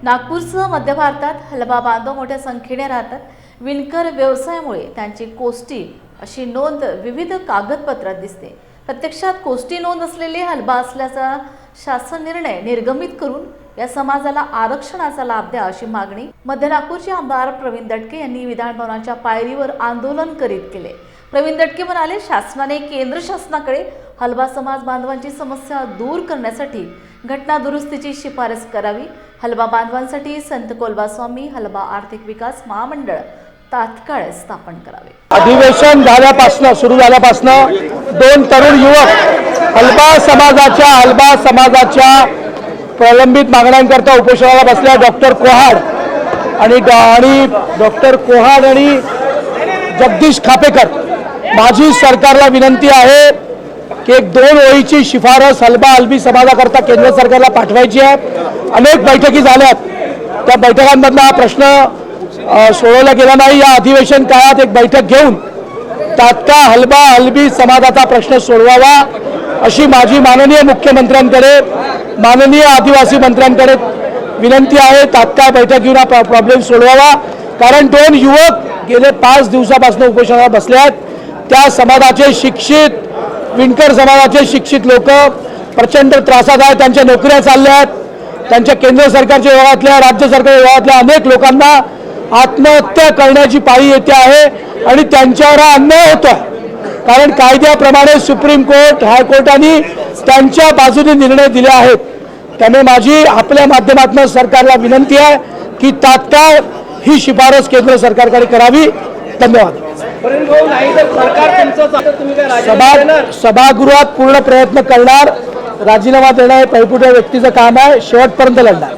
नागपूरसह मध्य भारतात हलबा बांधव मोठ्या संख्येने राहतात. विणकर व्यवसायामुळे त्यांची कोष्टी अशी नोंद विविध कागदपत्रात दिसते. प्रत्यक्षात कोष्टी नोंद असलेले हलबा असल्याचा शासन निर्णय निर्गमित करून या समाजाला आरक्षणाचा लाभ द्या अशी मागणी मध्य नागपूरचे आमदार प्रवीण दटके यांनी विधान भवनाच्या पायरीवर आंदोलन करीत केले. प्रवीण दटके म्हणाले, शासनाने केंद्र शासनाकडे हलबा समाज बांधवांची समस्या दूर करण्यासाठी घटना दुरुस्तीची शिफारस करावी. हलबा बांधवांसाठी संत कोलबा स्वामी हलबा आर्थिक विकास महामंडळ तात्काळ स्थापन करावे. अधिवेशन सुरू झाल्यापासून दोन तरुण युवक हलबा समाजाच्या प्रलंबित मागण्यांकरता उपोषणाला बसल्या. डॉक्टर कोहाड आणि जगदीश खापेकर. माझी सरकारला विनंती आहे की एक 2 ओळीची शिफारस हलबी समाजाकरता केंद्र सरकारला पाठवायची आहे. अनेक बैठकी झाल्यात, त्या बैठकांमधला हा प्रश्न सोडवला गेला नाही. या अधिवेशन काळात एक बैठक घेऊन तात्काळ हलबी समाजाचा प्रश्न सोडवावा अशी माझी माननीय मुख्यमंत्र्यांकडे, माननीय आदिवासी मंत्र्यांकडे विनंती आहे. तात्काळ बैठक घेऊन हा प्रॉब्लेम सोडवावा. कारण 2 युवक गेले 5 दिवसापासून उपोषणाला बसले आहेत. त्या समाजाचे शिक्षित, विणकर समाजाचे शिक्षित लोक प्रचंड त्रासात आहेत. त्यांच्या नोकऱ्या चालल्या आहेत. त्यांच्या केंद्र सरकारच्या विभागातल्या, राज्य सरकारच्या विभागातल्या अनेक लोकांना आत्महत्या करण्याची पाळी येते आहे आणि त्यांच्यावर अन्याय होतो आहे. कारण कायद्याप्रमाणे सुप्रीम कोर्ट, हायकोर्टाने त्यांच्या बाजूने निर्णय दिले आहेत. त्यामुळे माझी आपल्या माध्यमातून सरकारला विनंती आहे की तात्काळ ही शिफारस केंद्र सरकारकडे करावी. धन्यवाद. सभागृहात पूर्ण प्रयत्न करणार. राजीनामा देणं हे पैपुट्या व्यक्तीचं काम आहे. शेवटपर्यंत लढणार.